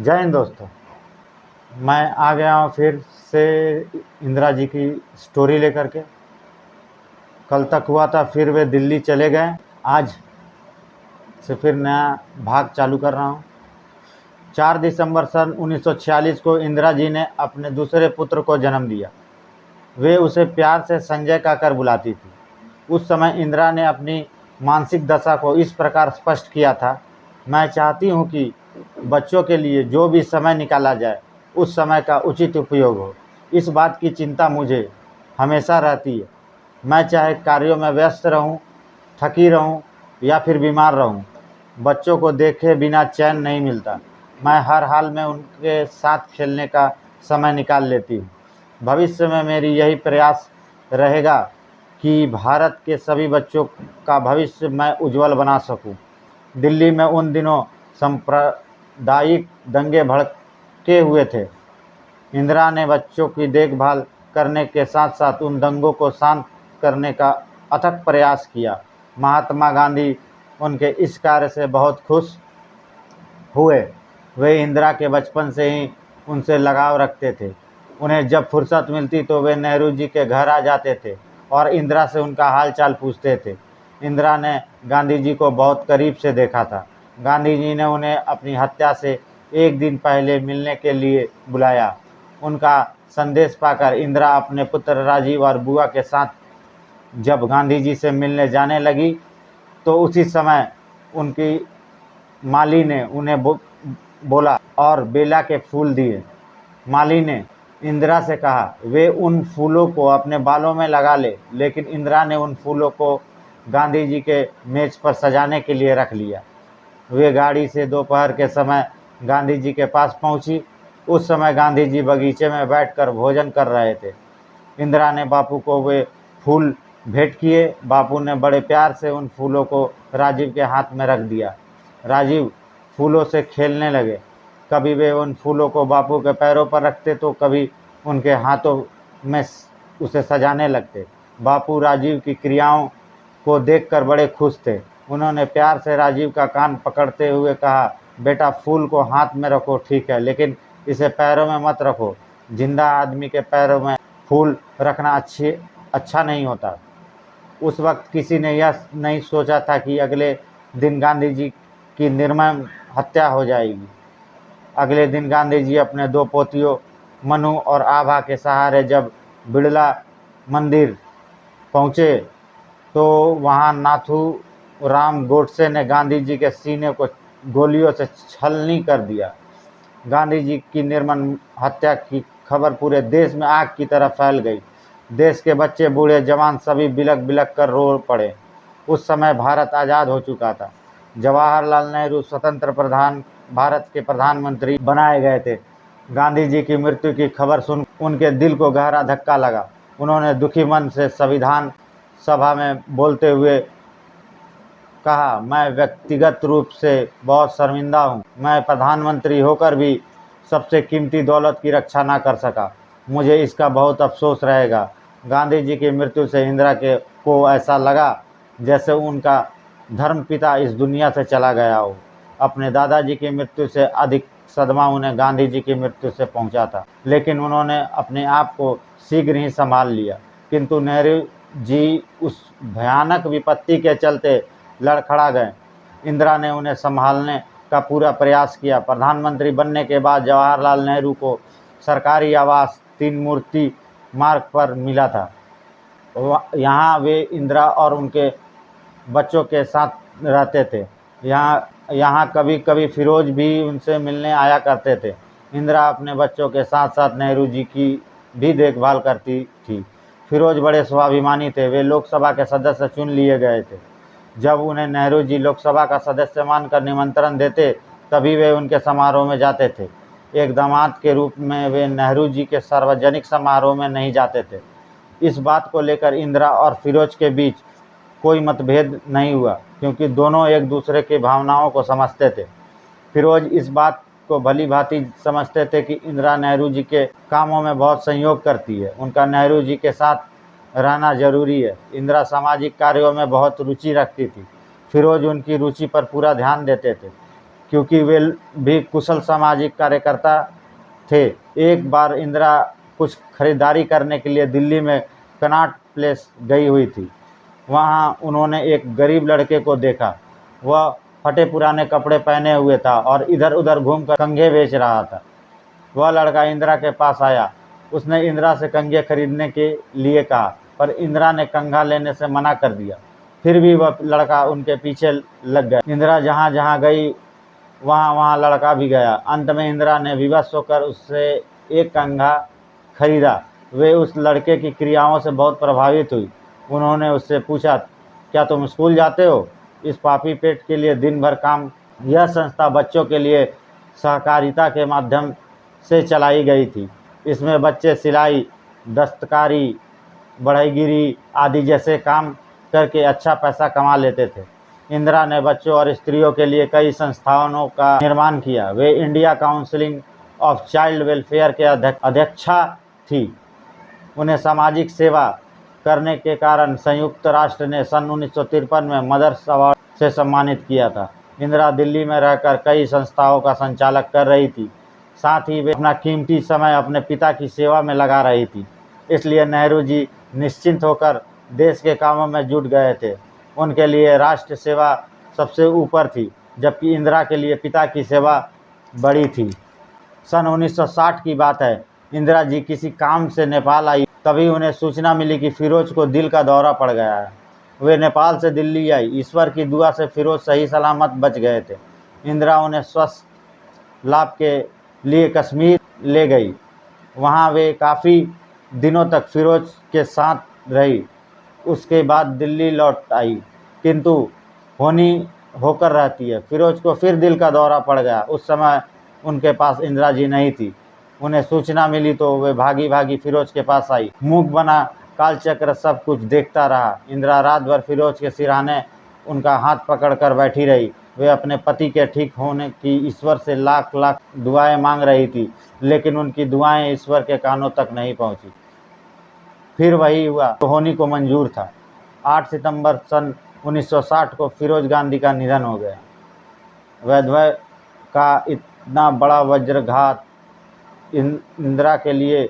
जय हिंद दोस्तों। मैं आ गया हूँ फिर से इंदिरा जी की स्टोरी लेकर के। कल तक हुआ था, फिर वे दिल्ली चले गए। आज से फिर नया भाग चालू कर रहा हूँ। 4 दिसंबर सन 1946 को इंदिरा जी ने अपने दूसरे पुत्र को जन्म दिया। वे उसे प्यार से संजय कहकर बुलाती थी। उस समय इंदिरा ने अपनी मानसिक दशा को इस प्रकार स्पष्ट किया था, मैं चाहती हूँ कि बच्चों के लिए जो भी समय निकाला जाए उस समय का उचित उपयोग हो। इस बात की चिंता मुझे हमेशा रहती है। मैं चाहे कार्यों में व्यस्त रहूं, थकी रहूं या फिर बीमार रहूं, बच्चों को देखे बिना चैन नहीं मिलता। मैं हर हाल में उनके साथ खेलने का समय निकाल लेती हूँ। भविष्य में मेरी यही प्रयास रहेगा कि भारत के सभी बच्चों का भविष्य मैं उज्जवल बना सकूं। दिल्ली में उन दिनों सांप्रदायिक दंगे भड़के हुए थे। इंदिरा ने बच्चों की देखभाल करने के साथ साथ उन दंगों को शांत करने का अथक प्रयास किया। महात्मा गांधी उनके इस कार्य से बहुत खुश हुए। वे इंदिरा के बचपन से ही उनसे लगाव रखते थे। उन्हें जब फुर्सत मिलती तो वे नेहरू जी के घर आ जाते थे और इंदिरा से उनका हाल चाल पूछते थे। इंदिरा ने गांधी जी को बहुत करीब से देखा था। गांधी जी ने उन्हें अपनी हत्या से एक दिन पहले मिलने के लिए बुलाया। उनका संदेश पाकर इंदिरा अपने पुत्र राजीव और बुआ के साथ जब गांधी जी से मिलने जाने लगी तो उसी समय उनकी माली ने उन्हें बोला और बेला के फूल दिए। माली ने इंदिरा से कहा वे उन फूलों को अपने बालों में लगा ले, लेकिन इंदिरा ने उन फूलों को गांधी जी के मेज पर सजाने के लिए रख लिया। वे गाड़ी से दोपहर के समय गांधी जी के पास पहुंची। उस समय गांधी जी बगीचे में बैठकर भोजन कर रहे थे। इंदिरा ने बापू को वे फूल भेंट किए। बापू ने बड़े प्यार से उन फूलों को राजीव के हाथ में रख दिया। राजीव फूलों से खेलने लगे। कभी वे उन फूलों को बापू के पैरों पर रखते तो कभी उनके हाथों में उसे सजाने लगते। बापू राजीव की क्रियाओं को देखकर बड़े खुश थे। उन्होंने प्यार से राजीव का कान पकड़ते हुए कहा, बेटा फूल को हाथ में रखो ठीक है, लेकिन इसे पैरों में मत रखो। जिंदा आदमी के पैरों में फूल रखना अच्छा नहीं होता। उस वक्त किसी ने यह नहीं सोचा था कि अगले दिन गांधी जी की निर्मम हत्या हो जाएगी। अगले दिन गांधी जी अपने 2 पोतियों मनु और आभा के सहारे जब बिड़ला मंदिर पहुँचे तो वहाँ नाथू राम गोडसे ने गांधी जी के सीने को गोलियों से छलनी कर दिया। गांधी जी की निर्मम हत्या की खबर पूरे देश में आग की तरह फैल गई। देश के बच्चे बूढ़े जवान सभी बिलख बिलख कर रो पड़े। उस समय भारत आज़ाद हो चुका था। जवाहरलाल नेहरू स्वतंत्र भारत के प्रधानमंत्री बनाए गए थे। गांधी जी की मृत्यु की खबर सुन उनके दिल को गहरा धक्का लगा। उन्होंने दुखी मन से संविधान सभा में बोलते हुए कहा, मैं व्यक्तिगत रूप से बहुत शर्मिंदा हूँ। मैं प्रधानमंत्री होकर भी सबसे कीमती दौलत की रक्षा ना कर सका। मुझे इसका बहुत अफसोस रहेगा। गांधी जी की मृत्यु से इंदिरा को ऐसा लगा जैसे उनका धर्मपिता इस दुनिया से चला गया हो। अपने दादाजी की मृत्यु से अधिक सदमा उन्हें गांधी जी की मृत्यु से पहुंचा था, लेकिन उन्होंने अपने आप को शीघ्र ही संभाल लिया। किंतु नेहरू जी उस भयानक विपत्ति के चलते लड़खड़ा गए। इंदिरा ने उन्हें संभालने का पूरा प्रयास किया। प्रधानमंत्री बनने के बाद जवाहरलाल नेहरू को सरकारी आवास 3 मूर्ति मार्ग पर मिला था। यहाँ वे इंदिरा और उनके बच्चों के साथ रहते थे। यहाँ कभी कभी फिरोज भी उनसे मिलने आया करते थे। इंदिरा अपने बच्चों के साथ साथ नेहरू जी की भी देखभाल करती थी। फिरोज बड़े स्वाभिमानी थे। वे लोकसभा के सदस्य चुन लिए गए थे। जब उन्हें नेहरू जी लोकसभा का सदस्य मानकर निमंत्रण देते तभी वे उनके समारोह में जाते थे। एक दामाद के रूप में वे नेहरू जी के सार्वजनिक समारोह में नहीं जाते थे। इस बात को लेकर इंदिरा और फिरोज के बीच कोई मतभेद नहीं हुआ, क्योंकि दोनों एक दूसरे की भावनाओं को समझते थे। फिरोज इस बात को भली भांति समझते थे कि इंदिरा नेहरू जी के कामों में बहुत सहयोग करती है। उनका नेहरू जी के साथ रहना जरूरी है। इंदिरा सामाजिक कार्यों में बहुत रुचि रखती थी। फिरोज उनकी रुचि पर पूरा ध्यान देते थे। क्योंकि वे भी कुशल सामाजिक कार्यकर्ता थे। एक बार इंदिरा कुछ खरीदारी करने के लिए दिल्ली में कनॉट प्लेस गई हुई थी। वहाँ उन्होंने एक गरीब लड़के को देखा। वह फटे पुराने कपड़े पहने हुए था और इधर उधर घूमकर कंघे बेच रहा था। वह लड़का इंदिरा के पास आया। उसने इंदिरा से कंघे खरीदने के लिए कहा, पर इंदिरा ने कंघा लेने से मना कर दिया। फिर भी वह लड़का उनके पीछे लग गया। इंदिरा जहाँ जहाँ गई वहाँ वहाँ लड़का भी गया। अंत में इंदिरा ने विवश होकर उससे एक कंघा खरीदा। वे उस लड़के की क्रियाओं से बहुत प्रभावित हुई। उन्होंने उससे पूछा, क्या तुम स्कूल जाते हो? इस पापी पेट के लिए दिन भर काम। यह संस्था बच्चों के लिए सहकारिता के माध्यम से चलाई गई थी। इसमें बच्चे सिलाई, दस्तकारी, बढ़ईगिरी आदि जैसे काम करके अच्छा पैसा कमा लेते थे। इंदिरा ने बच्चों और स्त्रियों के लिए कई संस्थानों का निर्माण किया। वे India council of child welfare के अध्यक्षा थी। उन्हें सामाजिक सेवा करने के कारण संयुक्त राष्ट्र ने सन 1953 में मदर्स अवार्ड से सम्मानित किया था। इंदिरा दिल्ली में रहकर कई संस्थाओं का संचालक कर रही थी। साथ ही वे अपना कीमती समय अपने पिता की सेवा में लगा रही थी। इसलिए नेहरू जी निश्चिंत होकर देश के कामों में जुट गए थे। उनके लिए राष्ट्र सेवा सबसे ऊपर थी, जबकि इंदिरा के लिए पिता की सेवा बड़ी थी। सन 1960 की बात है। इंदिरा जी किसी काम से नेपाल आई। तभी उन्हें सूचना मिली कि फिरोज को दिल का दौरा पड़ गया है। वे नेपाल से दिल्ली आई। ईश्वर की दुआ से फिरोज सही सलामत बच गए थे। इंदिरा उन्हें स्वास्थ्य लाभ के लिए कश्मीर ले गई। वहाँ वे काफ़ी दिनों तक फिरोज के साथ रही। उसके बाद दिल्ली लौट आई, किंतु होनी होकर रहती है। फिरोज को फिर दिल का दौरा पड़ गया। उस समय उनके पास इंदिरा जी नहीं थी। उन्हें सूचना मिली तो वे भागी भागी फिरोज के पास आई। मूक बना कालचक्र सब कुछ देखता रहा। इंदिरा रात भर फिरोज के सिरहाने उनका हाथ पकड़कर बैठी रही। वे अपने पति के ठीक होने की ईश्वर से लाख लाख दुआएं मांग रही थी, लेकिन उनकी दुआएं ईश्वर के कानों तक नहीं पहुंची। फिर वही हुआ तो होनी को मंजूर था। 8 सितंबर सन 1960 को फिरोज गांधी का निधन हो गया। वैधव्य का इतना बड़ा वज्रघात इंदिरा के लिए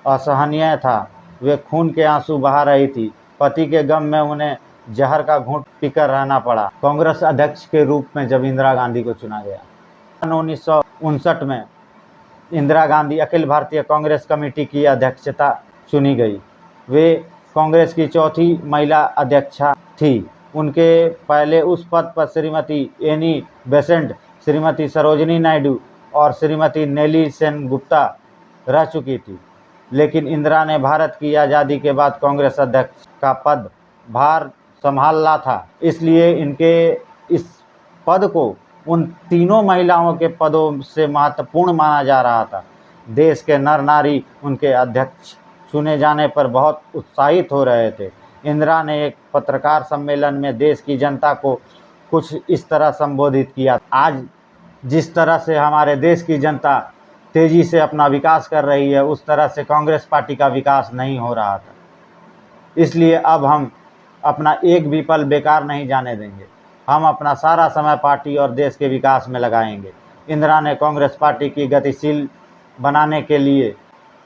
असहनीय था। वे खून के आंसू बहा रही थी। पति के गम में उन्हें जहर का घूंट पीकर रहना पड़ा। कांग्रेस अध्यक्ष के रूप में जब इंदिरा गांधी को चुना गया, सन 1959 में इंदिरा गांधी अखिल भारतीय कांग्रेस कमेटी की अध्यक्षता चुनी गई। वे कांग्रेस की चौथी महिला अध्यक्षा थी। उनके पहले उस पद पर श्रीमती एनी बेसेंट, श्रीमती सरोजिनी नायडू और श्रीमती नेली सेनगुप्ता रह चुकी थी। लेकिन इंदिरा ने भारत की आज़ादी के बाद कांग्रेस अध्यक्ष का पद भार संभाला था। इसलिए इनके इस पद को उन तीनों महिलाओं के पदों से महत्वपूर्ण माना जा रहा था। देश के नर नारी उनके अध्यक्ष चुने जाने पर बहुत उत्साहित हो रहे थे। इंदिरा ने एक पत्रकार सम्मेलन में देश की जनता को कुछ इस तरह संबोधित किया, आज जिस तरह से हमारे देश की जनता तेजी से अपना विकास कर रही है, उस तरह से कांग्रेस पार्टी का विकास नहीं हो रहा था। इसलिए अब हम अपना एक भी पल बेकार नहीं जाने देंगे। हम अपना सारा समय पार्टी और देश के विकास में लगाएंगे। इंदिरा ने कांग्रेस पार्टी की गतिशील बनाने के लिए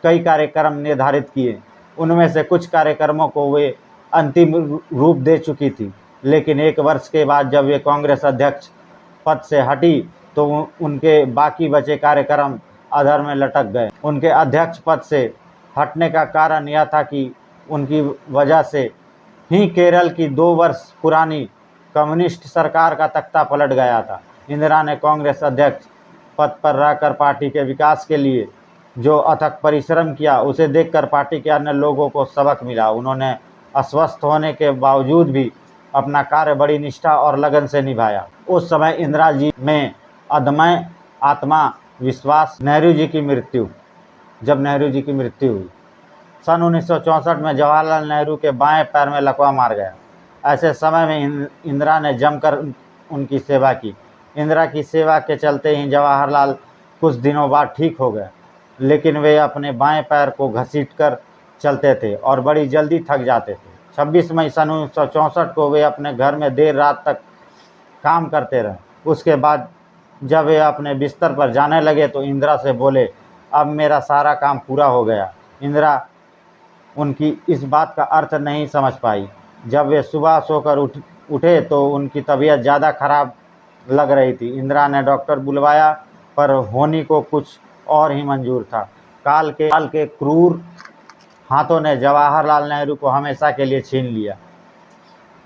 कई कार्यक्रम निर्धारित किए। उनमें से कुछ कार्यक्रमों को वे अंतिम रूप दे चुकी थी, लेकिन 1 वर्ष के बाद जब वे कांग्रेस अध्यक्ष पद से हटी तो उनके बाकी बचे कार्यक्रम अधर में लटक गए। उनके अध्यक्ष पद से हटने का कारण यह था कि उनकी वजह से ही केरल की 2 वर्ष पुरानी कम्युनिस्ट सरकार का तख्ता पलट गया था। इंदिरा ने कांग्रेस अध्यक्ष पद पर रहकर पार्टी के विकास के लिए जो अथक परिश्रम किया, उसे देखकर पार्टी के अन्य लोगों को सबक मिला। उन्होंने अस्वस्थ होने के बावजूद भी अपना कार्य बड़ी निष्ठा और लगन से निभाया। उस समय इंदिरा जी में अदम्य आत्मा विश्वास। जब नेहरू जी की मृत्यु हुई सन 1964 में जवाहरलाल नेहरू के बाएं पैर में लकवा मार गया। ऐसे समय में इंदिरा ने जमकर उनकी सेवा की। इंदिरा की सेवा के चलते ही जवाहरलाल कुछ दिनों बाद ठीक हो गए, लेकिन वे अपने बाएं पैर को घसीटकर चलते थे और बड़ी जल्दी थक जाते थे। 26 मई सन 1964 को वे अपने घर में देर रात तक काम करते रहे। उसके बाद जब वे अपने बिस्तर पर जाने लगे तो इंदिरा से बोले, अब मेरा सारा काम पूरा हो गया। इंदिरा उनकी इस बात का अर्थ नहीं समझ पाई। जब वे सुबह सोकर उठे तो उनकी तबीयत ज़्यादा खराब लग रही थी। इंदिरा ने डॉक्टर बुलवाया पर होनी को कुछ और ही मंजूर था। काल के क्रूर हाथों ने जवाहरलाल नेहरू को हमेशा के लिए छीन लिया।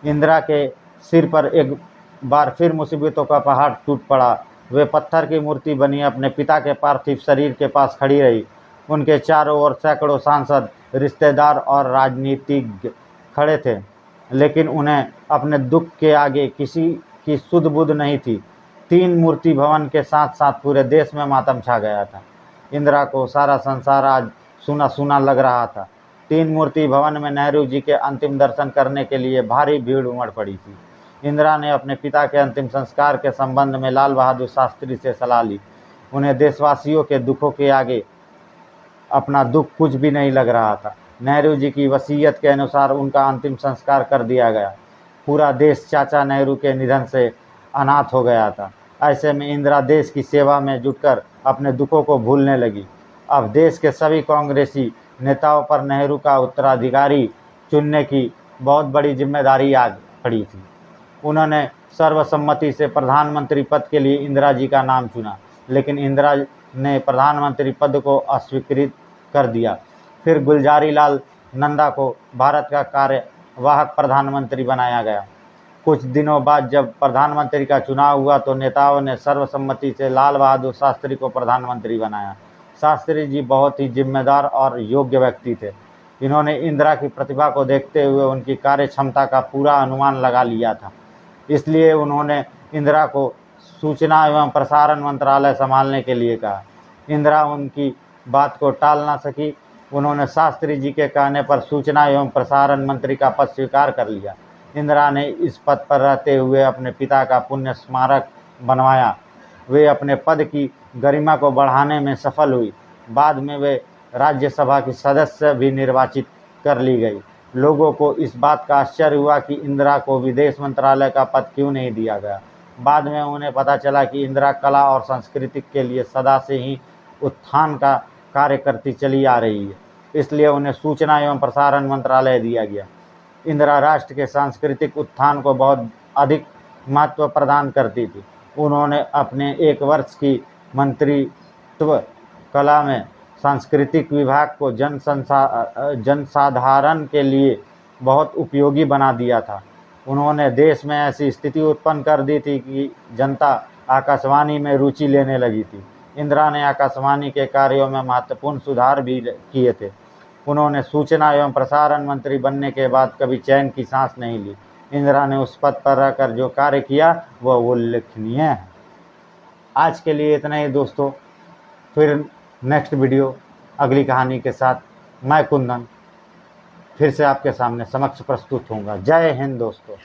इंदिरा के सिर पर एक बार फिर मुसीबतों का पहाड़ टूट पड़ा। वे पत्थर की मूर्ति बनी अपने पिता के पार्थिव शरीर के पास खड़ी रही। उनके चारों ओर सैकड़ों सांसद, रिश्तेदार और राजनीतिज्ञ खड़े थे, लेकिन उन्हें अपने दुख के आगे किसी की सुध बुध नहीं थी। 3 मूर्ति भवन के साथ साथ पूरे देश में मातम छा गया था। इंदिरा को सारा संसार आज सूना सूना लग रहा था। 3 मूर्ति भवन में नेहरू जी के अंतिम दर्शन करने के लिए भारी भीड़ उमड़ पड़ी थी। इंदिरा ने अपने पिता के अंतिम संस्कार के संबंध में लाल बहादुर शास्त्री से सलाह ली। उन्हें देशवासियों के दुखों के आगे अपना दुख कुछ भी नहीं लग रहा था। नेहरू जी की वसीयत के अनुसार उनका अंतिम संस्कार कर दिया गया। पूरा देश चाचा नेहरू के निधन से अनाथ हो गया था। ऐसे में इंदिरा देश की सेवा में जुटकर अपने दुखों को भूलने लगी। अब देश के सभी कांग्रेसी नेताओं पर नेहरू का उत्तराधिकारी चुनने की बहुत बड़ी जिम्मेदारी आ पड़ी थी। उन्होंने सर्वसम्मति से प्रधानमंत्री पद के लिए इंदिरा जी का नाम चुना, लेकिन इंदिरा ने प्रधानमंत्री पद को अस्वीकृत कर दिया। फिर गुलजारी लाल नंदा को भारत का कार्यवाहक प्रधानमंत्री बनाया गया। कुछ दिनों बाद जब प्रधानमंत्री का चुनाव हुआ तो नेताओं ने सर्वसम्मति से लाल बहादुर शास्त्री को प्रधानमंत्री बनाया। शास्त्री जी बहुत ही जिम्मेदार और योग्य व्यक्ति थे। इन्होंने इंदिरा की प्रतिभा को देखते हुए उनकी कार्य क्षमता का पूरा अनुमान लगा लिया था। इसलिए उन्होंने इंदिरा को सूचना एवं प्रसारण मंत्रालय संभालने के लिए कहा। इंदिरा उनकी बात को टाल ना सकी। उन्होंने शास्त्री जी के कहने पर सूचना एवं प्रसारण मंत्री का पद स्वीकार कर लिया। इंदिरा ने इस पद पर रहते हुए अपने पिता का पुण्य स्मारक बनवाया। वे अपने पद की गरिमा को बढ़ाने में सफल हुई। बाद में वे राज्यसभा की सदस्य भी निर्वाचित कर ली गई। लोगों को इस बात का आश्चर्य हुआ कि इंदिरा को विदेश मंत्रालय का पद क्यों नहीं दिया गया। बाद में उन्हें पता चला कि इंदिरा कला और संस्कृति के लिए सदा से ही उत्थान का कार्य करती चली आ रही है, इसलिए उन्हें सूचना एवं प्रसारण मंत्रालय दिया गया। इंदिरा राष्ट्र के सांस्कृतिक उत्थान को बहुत अधिक महत्व प्रदान करती थी। उन्होंने अपने 1 वर्ष की मंत्रित्व कला में सांस्कृतिक विभाग को जनसाधारण के लिए बहुत उपयोगी बना दिया था। उन्होंने देश में ऐसी स्थिति उत्पन्न कर दी थी कि जनता आकाशवाणी में रुचि लेने लगी थी। इंदिरा ने आकाशवाणी के कार्यों में महत्वपूर्ण सुधार भी किए थे। उन्होंने सूचना एवं प्रसारण मंत्री बनने के बाद कभी चैन की सांस नहीं ली। इंदिरा ने उस पद पर रहकर जो कार्य किया वह उल्लेखनीय है। आज के लिए इतना ही दोस्तों। फिर नेक्स्ट वीडियो अगली कहानी के साथ मैं कुंदन फिर से आपके सामने समक्ष प्रस्तुत होऊंगा। जय हिंद दोस्तों।